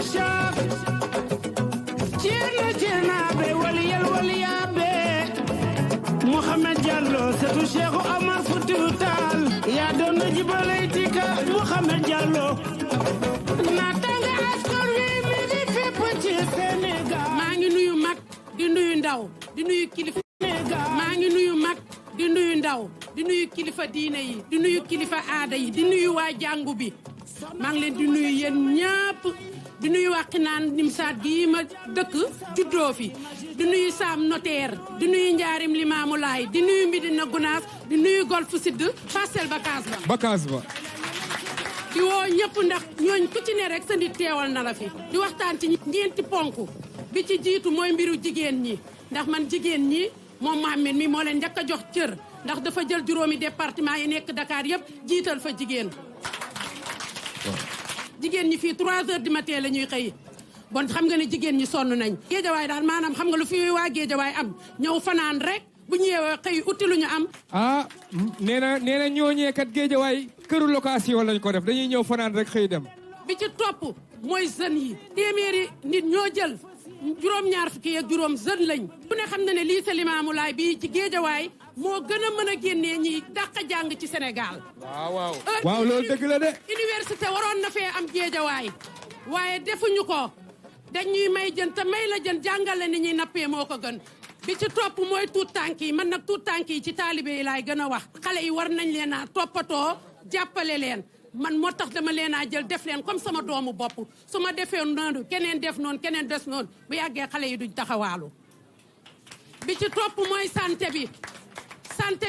Ishaq Tierna be waliyal be Mohamed Diallo setu Cheikh Omar Foutiyou Tall yaa doon na jibalay tika Mohamed Diallo naatanga askan wi mi ngi fépp ci Sénégal maa ngi nuyu mag di nuyu ndaw di nuyu kilifa maa ngi nuyu mag di nuyu ndaw di nuyu kilifa diine yi di nuyu kilifa aada yi di nuyu waa jàngu bi maa ngi leen di nuyu yéen ñëpp di nuyu Wakhinane Nimzatt gi ma dëkk juddoo fi di nuyu Sam Notaire di nuyu Njaarim Limaamulaay di nuyu Médina Gounass di nuyu Golf Sud Parcelles Bakaas ba di woo ñëpp ndax ñooñ ku ci ne rek sa nit teewal na la fi di waxtaan ci ñeenti ponk bi ci jiitu mooy mbiru jigéen ñi ndax man jigéen ñi moom Mohamed mi moo leen njëkk a jox cër ndax dafa jël juróomi département yi nekk Dakar yëpp jiital fa jigéen jigéen ñi fii 3 heures du matin la ñuy xëy bon xam nga ne jigéen ñi sonn nañ géejawaay daal maanaam xam nga lu fi waa géejawaay am ñëw fanaan rek bu ñëwee xëy uti lu ñu am nee na ñooñee kat géejawaay këru location lañ ko def dañuy ñëw fanaan rek xëy dem bi ci topp mooy jeunes yi téeméeri nit ñoo jël juróom-ñaar fukki ak juróom jeune lañ ku ne xam na ne lycée Limaamulaay bii ci géejawaay moo gën a mën a génnee ñi dàq jàng ci Sénégal waaw loolu dëgg la de université waroon na fee am géejawaay waaye defuñu ko dañuy may jën te may la jën jàngale ni ñuy nappee moo ko gën bi ci topp mooy tuut tànk yi man nag tuut tànk yi ci taalibe yi laay gën a wax xale yi war nañ leen a toppatoo jàppale leen man moo tax dama leen a jël def leen comme sama doomu bopp su ma defee noonu keneen def noonu keneen des noonu bu yàggee xale yi duñ taxawaalu bi ci topp mooy santé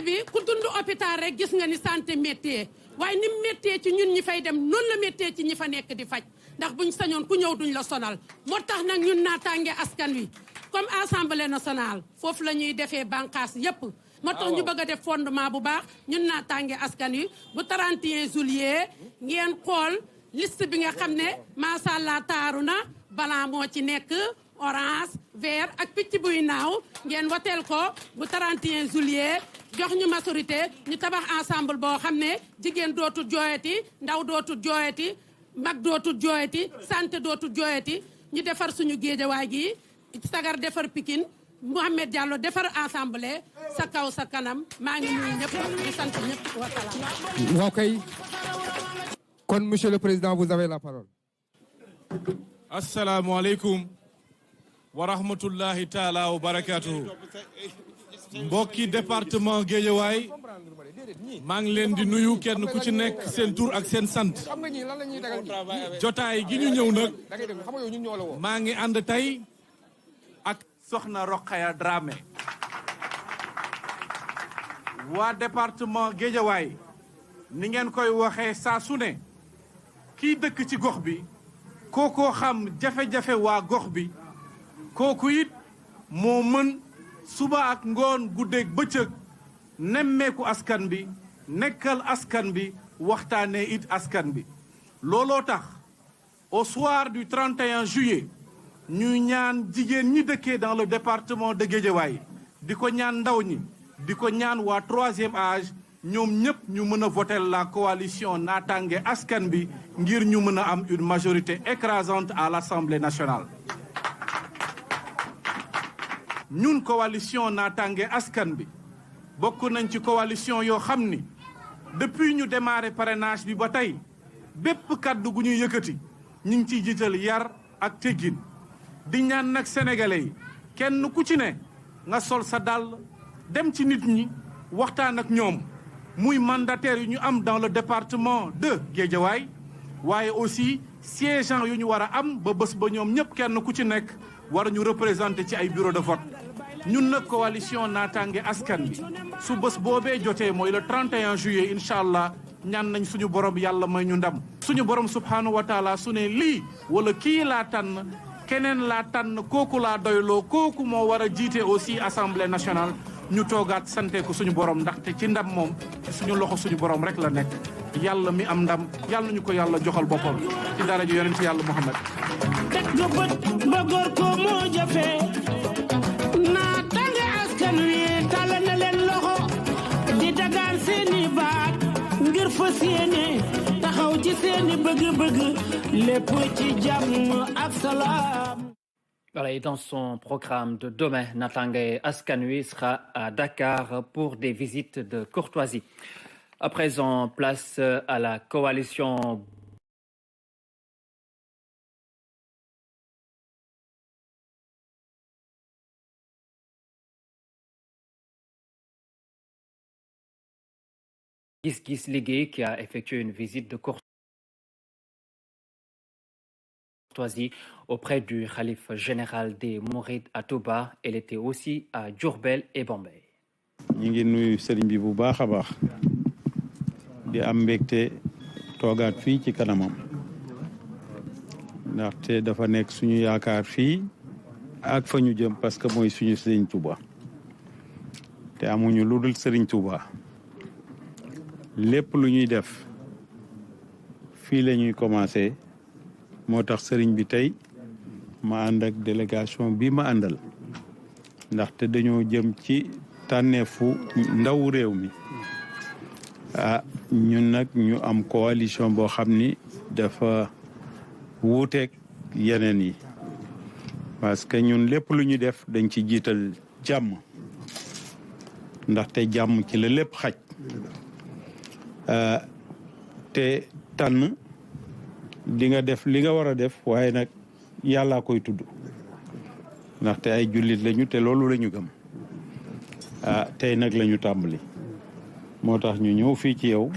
bi ku dund hôpital rek gis nga ni santé métier waaye ni métier ci ñun ñi fay dem noonu la métier ci ñi fa nekk di faj ndax buñ sañoon ku ñëw duñ la sonal moo tax nag ñun naataange askan wi comme assemblée nationale foofu la ñuy defee bànqaas yépp moo tax ñu bëgg a def fondement bu baax ñun naataange askan wi bu 31 juillet ngeen xool liste bi nga xam ne macha allah taaru na blanc moo ci nekk orange vert ak picc buy naaw ngeen woteel ko bu 31 juillet jox ñu majorité ñu tabax ensemble boo xam ne jigéen dootul jooyati ndaw dootul jooyati mag dootul jooyati santé dootul jooyati ñu defar suñu géejawaay gi sagar defar Pikine Mohamed Diallo defar assemblée sa kaw sa kanam maa ngi nuyu ñëpp di sant ñëpp wa salaam. waaw kay kon monsieur le président vous avez la parole. asalaamaaleykum wa rahmatullahi taala wa barakaatuhu. mbokki département Guédiawaye maa ngi leen di nuyu kenn ku ci nekk seen tur ak seen sant. jotaay gi ñu ñëw nag maa ngi ànd tey ak soxna Rokhaya Dramé waa département Guédiawaye ni ngeen koy waxee saa su ne kii dëkk ci gox bi kookoo xam jafe-jafe waa gox bi kooku it moo mën suba ak ngoon guddeeg bëccëg nemmeeku askan bi nekkal askan bi waxtaanee it askan bi looloo tax au soir du 31 juillet ñuy ñaan jigéen ñi dëkkee dans le département de Guédiawaye di ko ñaan ndaw ñi di ko ñaan waa 3e âge ñoom ñëpp ñu mën a voter la coalition naataange askan bi ngir ñu mën a am une majorité écrasante à l'Assemblée nationale. ñun coalition naataange askan bi bokk nañ ci coalition yoo xam ni depuis ñu démarré parrainage bi ba tey bépp kàddu gu ñuy yëkkati ñu ngi ciy jiital yar ak teggin di ñaan nag sénégalais yi kenn ku ci ne nga sol sa dàll dem ci nit ñi waxtaan ak ñoom muy mandataire yu ñu am dans le département de Guédiawaye waaye aussi siégeant yu ñu war a am ba bés ba ñoom ñëpp kenn ku ci nekk war ñu représenter ci ay bureau de vote ñun nag coalition naataange askan bi su bés boobee jotee mooy le 31 juillet incha allah ñaan nañ suñu borom yàlla may ñu ndam suñu borom subhanahu wa taala su ne lii wala kii laa tànn keneen laa tànn kooku laa doyloo kooku moo war a jiite aussi assemblée nationale ñu toogaat sante ko suñu borom ndaxte ci ndam moom ci suñu loxo suñu borom rek la nekk yàlla mi am ndam yàlla ñu ko yàlla joxal boppam ci daraja yonent yàlla Muhammad teg nga bët ba góor ko moo jafe naataange askan wi tàllal na leen loxo di dagaan seeni baat ngir fas yéene taxaw Voilà, et dans son programme de demain, Natangué Askan Wi sera à Dakar pour des visites de courtoisie. À présent, place à la coalition Gis Ligue qui a effectué une visite de courtoisie auprès du khalife général des Mourides à Touba. Elle était aussi à Diourbel et Bombay. ñi ngi nuyu sëriñ bi bu baax a baax di am mbégte toogaat fii ci kanamam ndaxte dafa nekk suñu yaakaar fii ak fa ñu jëm parce que mooy suñu sëriñ Touba te amuñu lu dul sëriñ Touba lépp lu ñuy def fii la ñuy commencé moo tax sëriñ bi tey ma ànd ak délégation bi ma àndal ndaxte dañoo jëm ci tànneefu ndaw réew mi ñun nag ñu am coalition boo xam ni dafa wuuteeg yeneen yi parce que ñun lépp lu ñu def dañ ci jiital jàmm ndaxte jàmm ci la lépp xaj te tànn di nga def li nga war a def waaye nag yàllaa koy tudd ndaxte ay jullit lañu te loolu lañu gëm tey nag lañu tàmbali moo tax ñu ñëw fii ci yow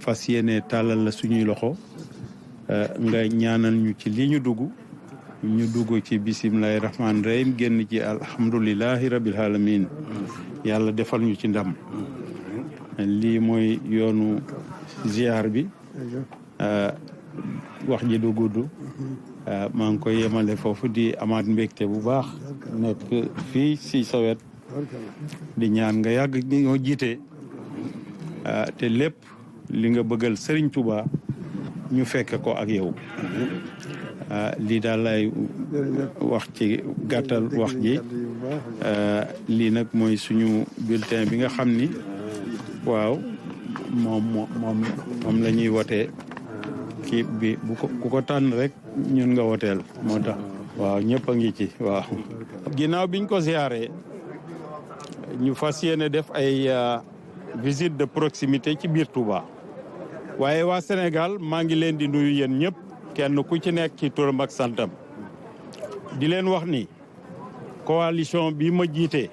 fas yéene tàllal la suñuy loxo nga ñaanal ñu ci li ñu dugg ci bisimilahi rahmaani rahim génn ci alhamdulilahi rabil alamin yàlla defal ñu ci ndam lii mooy yoonu ziar bi wax ji du gudd maa ngi koy yemale foofu di amaat mbégte bu baax nekk fii si sa wet di ñaan nga yàgg ñoo jiite te lépp li nga bëggal Serigne Touba ñu fekk ko ak yow lii daal lay wax ci gàttal wax ji lii nag mooy suñu bulletin bi nga xam ni waaw moom la ñuy wotee kii bi ku ko tànn rek ñun nga woteel moo tax waaw ñëpp a ngi ci waaw ginnaaw biñ ko ziaree ñu fas yéene def ay visite de proximité ci biir Touba waaye waa Sénégal maa ngi leen di nuyu yéen ñëpp kenn ku ci nekk ci turam ak santam di leen wax ni coalition bi ma jiite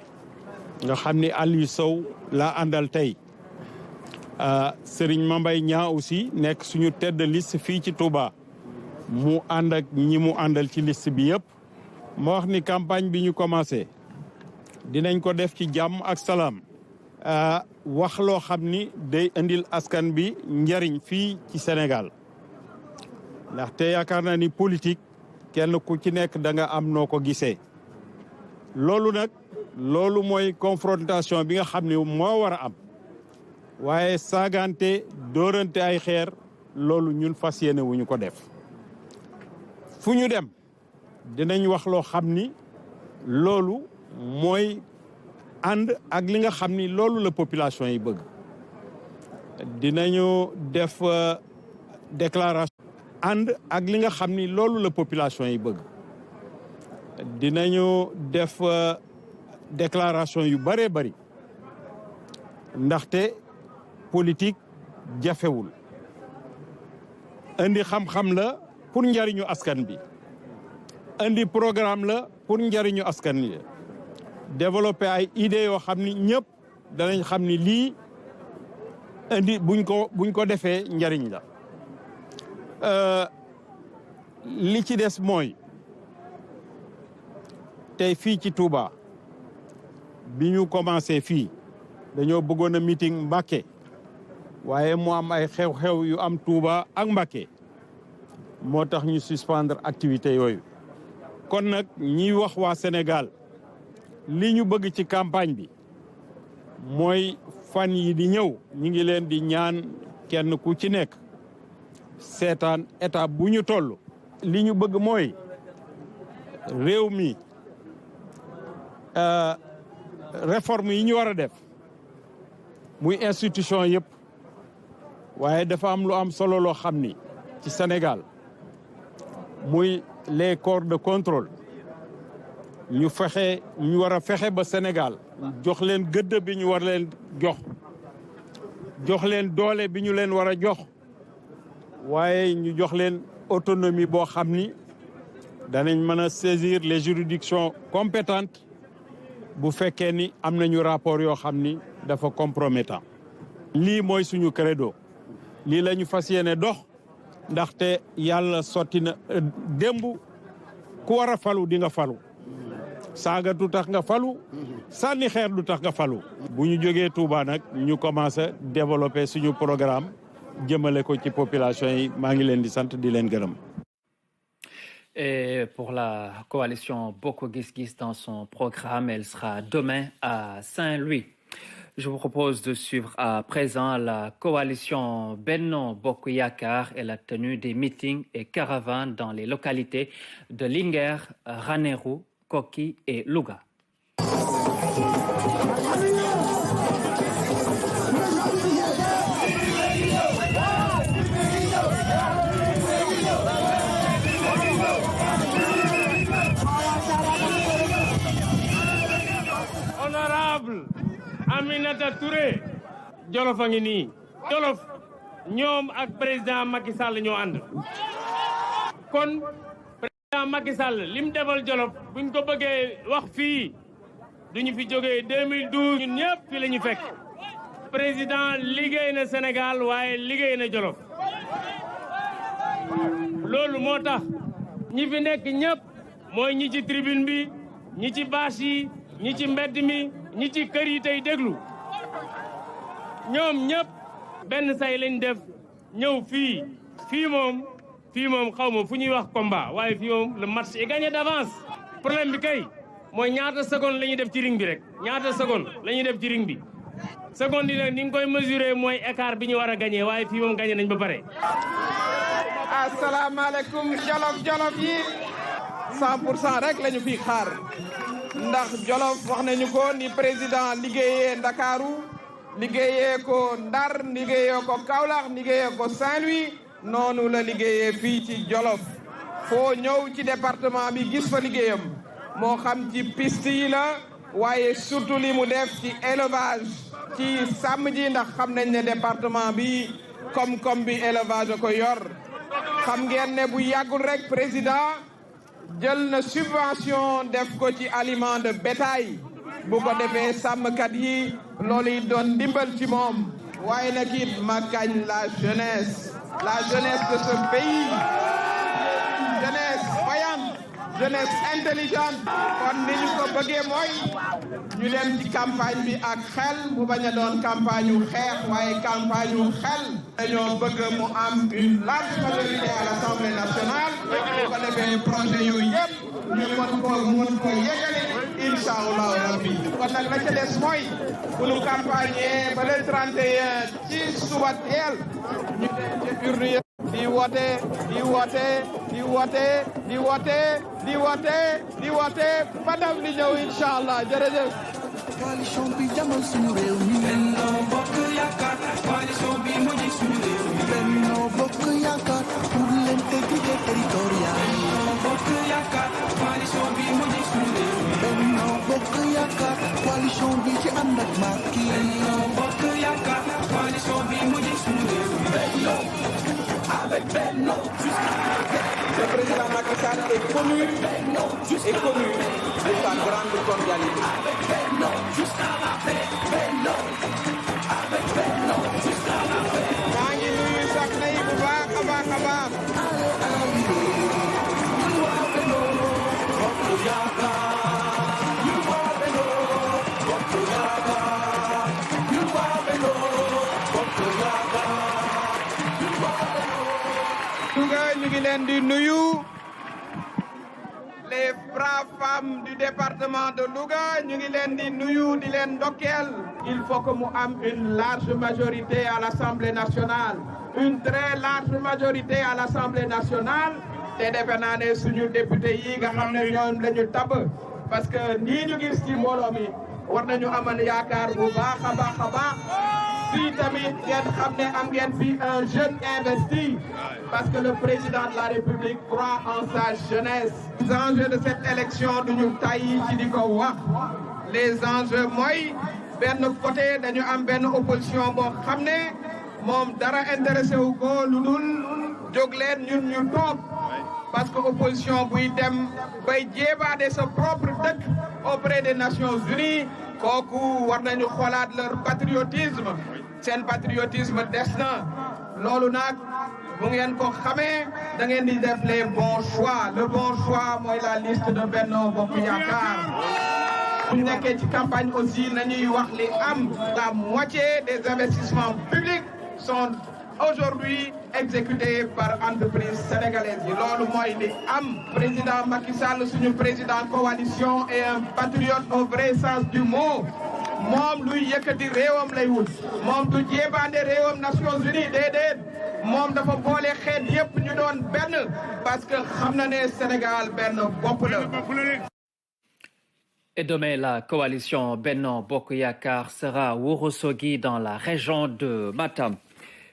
nga xam ni Aliou Sow laa àndal tey Serigne Mambay Niang aussi nekk suñu tête de liste fii ci Touba mu ànd ak ñi mu àndal ci liste bi yëpp ma wax ni campagne bi ñu commencé dinañ ko def ci jàmm ak salaam wax loo xam ni day indil askan bi njariñ fii ci Sénégal ndaxte yaakaar naa ni politique kenn ku ci nekk da nga am noo ko gisee loolu nag loolu mooy confrontation bi nga xam ni moo war a am waaye saagante dóorante ay xeer loolu ñun fas yéene wuñu ko def fu ñu dem dinañ wax loo xam ni loolu mooy ànd ak li nga xam ni loolu la population yi bëgg dinañu def déclaration ànd ak li nga xam ni loolu la population yi bëgg dinañu def déclaration yu bëree bëri ndaxte politique jafewul indi xam-xam la pour njariñu askan bi indi programme la pour njariñu askan bi développer ay idées yoo xam ni ñëpp danañ xam ni lii indi buñ ko defee njariñ la li ci des mooy tey fii ci Touba bi ñu commencé fii dañoo bëggoon a meeting Mbacké waaye mu am ay xew-xew yu am Touba ak Mbacké moo tax ñu suspendre activité yooyu kon nag ñiy wax waa Sénégal li ñu bëgg ci campagne bi mooy fan yi di ñëw ñu ngi leen di ñaan kenn ku ci nekk seetaan état bu ñu toll li ñu bëgg mooy réew mi réforme yi ñu war a def muy institution yëpp waaye dafa am lu am solo loo xam ni ci Sénégal muy les corps de contrôle ñu war a fexe ba Sénégal jox leen gëdd bi ñu war leen jox leen doole bi ñu leen war a jox waaye ñu jox leen autonomie boo xam ni danañ mën a saisir les juridictions compétentes bu fekkee ni am nañu rapport yoo xam ni dafa compromettant. lii mooy suñu credo lii la ñu fas yéene dox ndaxte yàlla sotti na démb ku war a falu di nga falu saaga du tax nga falu sànni xeer du tax nga falu. bu ñu jógee Touba nag ñu commencé développer suñu programme jëmale ko ci population yi maa ngi leen di sant di leen gërëm. Et pour la coalition Bokk Gis Gis dans son programme, elle sera demain à Saint-Louis. Je vous propose de suivre à présent la coalition Benno Bokk Yakaar. Elle a tenu des meetings et caravanes dans les localités de Linguère, Ranérou, Koki et Louga. Honorable Aminata Touré, Jolof a ngi nii. Jolof ñoom ak président Macky Sall ñoo ànd. kon président Macky Sall lim defal Jolof buñ ko bëggee wax fii duñu fi jógee 2012 ñun ñëpp fi la ñu fekk. président liggéey na Sénégal waaye liggéey na Jolof. loolu moo tax ñi fi nekk ñëpp mooy ñi ci tribune bi ñi ci bâche yi ñi ci mbedd mi ñi ci kër yi tey déglu ñoom ñëpp benn say lañ def ñëw fii moom xaw ma fu ñuy wax combat waaye fii moom le match est gagné d'avance. problème bi kay mooy ñaata seconde la ñuy def ci ring bi rek ñaata seconde la ñuy def ci ring bi seconde yi nag ni nga koy mesurer mooy écart bi ñu war a gagné waaye fii moom gagné nañ ba pare. asalaamaaleykum jolof yi 100% rek la ñu fi xaar ndax jolof wax nañu ko ni président liggéeyee Ndakaaru liggéeyee ko Ndar liggéeyee ko Kaolack liggéeyee ko Saint-Louis noonu la liggéeyee fii ci jolof foo ñëw ci département bi gis fa liggéeyam moo xam ci piste yi la waaye surtout li mu def ci élevage ci sàmm ji ndax xam nañ ne département bi koom-koom bi élevage a ko yor xam ngeen ne bu yàggul rek président jël na subvention def ko ci aliment de bétail bu ko defee sàmmkat yi loolu yi doon ndimbal ci moom waaye nag it ma kañ la jeunesse de ce pays jeunesse vaillante jeunesse intelligente kon ni ñu ko bëggee mooy ñu dem ci campagne bi ak xel mu bañ a doon campagne yu xeex waaye campagne yu xel dañoo bëgg mu am une large majorité à l'Assemblée nationale bu ko defee projet yooyu yëpp ñu mën ko yegale incha allahu rabbi kon nag la ca des mooy bu ñu campagne ba le 31 ci suba teel ñu dem ci urne di woote ba daf li ñëw incha allah jërëjëf. coalition bi jamal suñu réew mi. Benno Bokk Yaakaar coalition bi mu ji suñu réew mi. Benno Bokk Yaakaar pour l'intégrité territoriale. Benno Bokk Yaakaar coalition bi mu ji suñu réew mi. Benno Bokk Yaakaar coalition bi ci ànd ak Macky. Benno Bokk Yaakaar coalition bi mu ji suñu réew mi. Benno avec Benno Le président Macky Sall est connu de sa grande cordialité. avec Benno jusqu'à la paix. Benno avec Benno jusqu'à la paix. maa ngi nuyu soxna yi bu baax a baax. ñu ngi leen di nuyu les braves femmes du département de Louga ñu ngi leen di nuyu di leen ndokkeel. Il faut que mu am une large majorité à l'Assemblée nationale une très large majorité à l'Assemblée nationale te defe naa ne suñu député yi nga xam ne ñoom la ñu tabb parce que nii ñu gis ci mbooloo mi war nañu amal yaakaar bu baax a baax aussi tamit ngeen xam ne am ngeen fi un jeune investi parce que le président de la République croit en sa jeunesse. Les enjeux de cette élection duñu tàyyi ci di ko wax les enjeux mooy benn côté dañu am benn opposition boo xam ne moom dara intéressé wu ko lu dul jóg leen ñun ñu toog parce que opposition buy dem bay jéebaade sa propre dëkk auprès des Nations Unies kooku war nañu xoolaat leur patriotisme seen patriotisme des na loolu nag bu ngeen ko xamee da ngeen di def les bons choix le bon choix mooy la liste de Benno Bokk Yaakaar bu ñu nekkee ci campagne aussi nañuy wax li am la moitié des investissements publics sont aujourd'hui exécutés par entreprise sénégalaise yi loolu mooy li am président Macky Sall suñu président coalition et un patriote au vrai sens du mot moom luy yëkkati réewam lay wut moom du jéebaande réewam Nations Unies déedéet moom dafa boole xeet yépp ñu doon benn parce que xam na ne Sénégal benn bopp la. Et demain, la coalition Benno Bokk Yakaar sera à Ourossogui dans la région de Matam.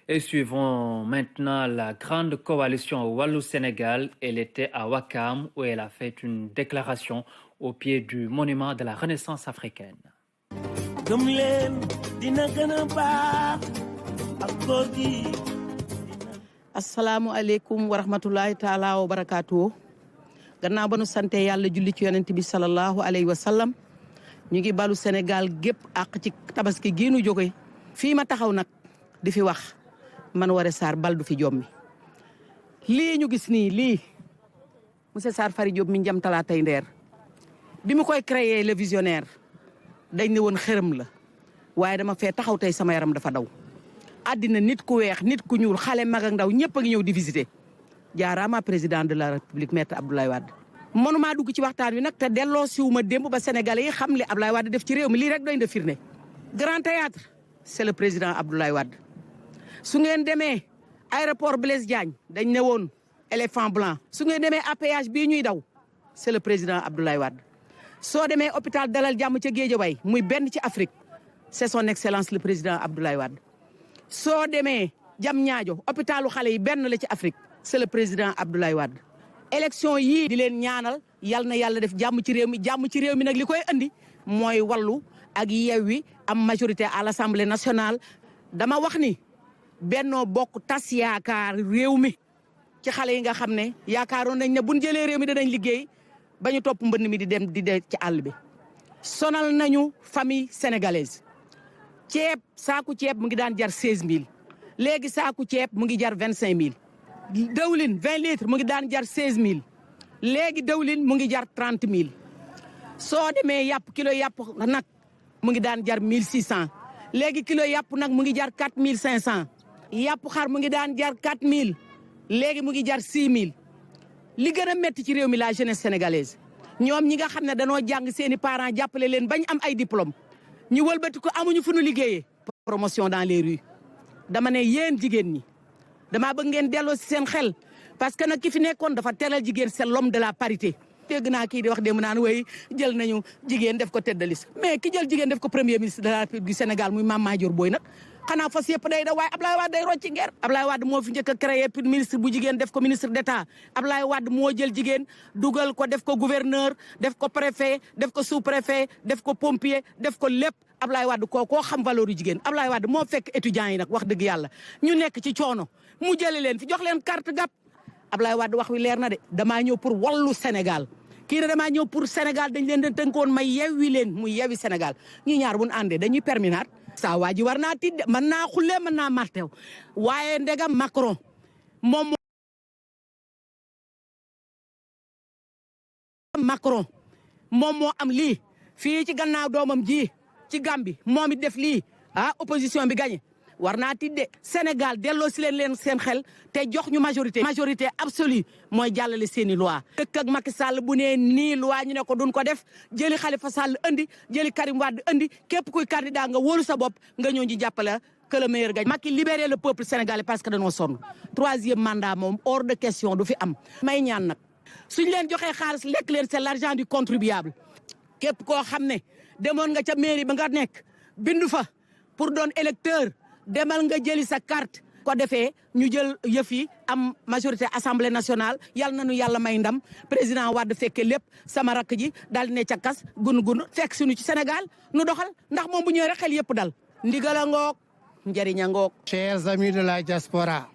Et suivons maintenant la grande coalition Wallu Sénégal. Elle était à Ouakam où elle a fait une déclaration au pied du monument de la Renaissance africaine. Assalamu alaikum wa rahmatullahi taala wa barakatuh. Gannaaw ba nu sante yàlla julli ci yonent bi sallallahu alayhi wa sallam ñu ngi balu Sénégal gépp ak ci tabaski gi nu jóge fii ma taxaw nag di fi wax man Woré Sarr bal du fi jommi lii ñu gis nii lii monsieur Sarr Fari Diop mi njam talaatay ndeer bi mu koy créer le visionnaire dañ ne woon xërëm la waaye dama fee taxaw tey sama yaram dafa daw àddina nit ku weex nit ku ñuul xale mag ak ndaw ñëpp a ngi ñëw di visiter jaaraama président de la république maître Abdoulaye Wade mënumaa dugg ci waxtaan wi nag te delloo siwuma démb ba sénégalais yi xam li Abdoulaye Wade def ci réew mi lii rek doy na firnde grand théâtre c'est le président Abdoulaye Wade su ngeen demee aéroport Blaise Diagne dañ ne woon éléphant blanc su ngeen demee APH bii ñuy daw c'est le président Abdoulaye Wade soo demee hôpital Dalal Jàmm ca Guédiawaye muy benn ci Afrique c'est son excellence le président Abdoulaye Wade soo demee Diamniadio hôpitalu xale yi benn la ci Afrique c'est le président Abdoulaye Wade élection yii di leen ñaanal yal na yàlla def jàmm ci réew mi nag li koy andi mooy wallu ak Yewwi am majorité à l'Assemblée nationale dama wax ni Benno Bokk tas yaakaar réew mi ci xale yi nga xam ne yaakaaroon nañ ne buñ jëlee réew mi danañ liggéey ba ñu topp mbënn mi di dem di dee ci àll bi sonal nañu famille sénégalaise ceeb saaku ceeb mu ngi daan jar 16000 léegi saaku ceeb mu ngi jar 25000 dawlin 20 litres mu ngi daan jar 16000 léegi dawlin mu ngi jar 30000 soo demee yàpp kilo yàpp nag mu ngi daan jar 1600 léegi kilo yàpp nag mu ngi jar 4500 yàpp xar mu ngi daan jar 4000 léegi mu ngi jar 6000 li gën a métti ci réew mi la jeunesse sénégalaise ñoom ñi nga xam ne danoo jàng seeni parents jàppale leen bañ am ay diplôme ñu wëlbati ko amuñu fu nu liggéeyee promotion dans les rues dama ne yéen jigéen ñi dama bëgg ngeen delloo si seen xel parce que nag ki fi nekkoon dafa teral jigéen c'est l'homme de la parité dégg naa kii di wax démb naan way jël nañu jigéen def ko tête de liste mais ki jël jigéen def ko premier ministre de la République du Sénégal muy Mame Madior Boye nag xanaa fas yëpp day da waaye Ablaye Wade day rocci ngeer Ablaye Wade moo fi njëkk a créé pour ministre bu jigéen def ko ministre d'État Ablaye Wade moo jël jigéen dugal ko def ko gouverneur def ko préfet def ko sous-préfet def ko pompier def ko lépp Ablaye Wade koo xam valeur yu jigéen Ablaye Wade moo fekk étudiants yi nag wax dëgg yàlla ñu nekk ci coono mu jële leen fi jox leen carte gap Ablaye Wade wax wi leer na de damaa ñëw pour wallu Sénégal kii ne damaa ñëw pour Sénégal dañ leen di tënkoon may yewwi leen muy yewwi Sénégal ñi ñaar bu ñu àndee dañuy perminaat saa waa ji war naa tidde mën naa xulle mën naa martew waaye ndegam Macron moom moo am lii fii ci gannaaw doomam ji ci Gambie moom it def lii opposition bi gagné war naa tidde Sénégal delloo si leen seen xel te jox ñu majorité absolue mooy jàllale seeni loi dëkk ak Macky Sall bu nee nii loi ñu ne ko duñ ko def jëli Khalifa Sall andi jëli Karim Wade andi képp kuy candidat nga wóolu sa bopp nga ñëw ñu jàppale que le meilleur gagne Macky libérer le peuple sénégalais parce que dañoo sonn 3e mandat moom hors de question du fi am may ñaan nag suñ leen joxee xaalis lekk leen c'est l'argent du contribuable képp koo xam ne demoon nga ca mairie ba nga nekk bindu fa pour doon électeur demal nga jëli sa carte ko defee ñu jël yëf yi am majorité assemblée nationale yal nañu yàlla may ndam président Wade fekke lépp sama rakk ji daal ne ca kas gun fekk suñu ci Sénégal nu doxal ndax moom bu ñëwee rek xel yëpp dal ndigala ngoog njëriña ngoog. Chers amis de la diaspora,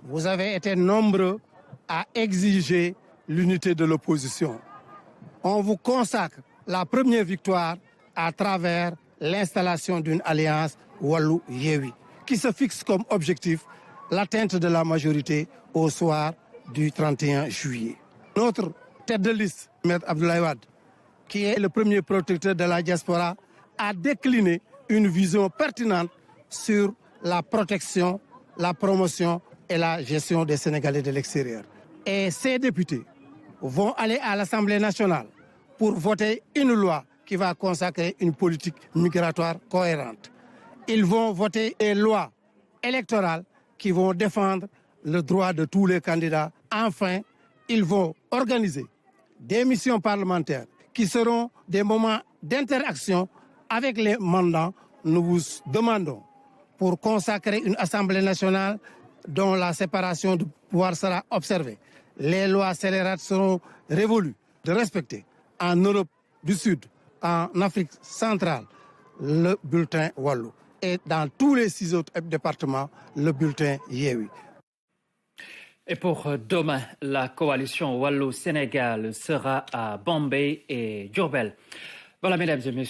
vous avez été nombreux à exiger l'unité de l'opposition. On vous consacre la première victoire à travers l'installation d'une alliance Wallu-Yewwi qui se fixe comme objectif l'atteinte de la majorité au soir du 31 juillet. Notre tête de liste, M. Abdoulaye Wade, qui est le premier protecteur de la diaspora, a décliné une vision pertinente sur la protection, la promotion et la gestion des Sénégalais de l'extérieur. Et ces députés vont aller à l'Assemblée nationale pour voter une loi qui va consacrer une politique migratoire cohérente. Ils vont voter des lois électorales qui vont défendre le droit de tous les candidats. Enfin, ils vont organiser des missions parlementaires qui seront des moments d'interaction avec les mandants. Nous vous demandons pour consacrer une Assemblée nationale dont la séparation de pouvoir sera observée. Les lois scélérates seront révolues de respecter en Europe du Sud, en Afrique centrale, le bulletin Wallu. Et dans tous les 6 autres départements, le bulletin Yewwi. Et pour demain, la coalition Wallu-Sénégal sera à Bombay et Diourbel. Voilà, mesdames et messieurs.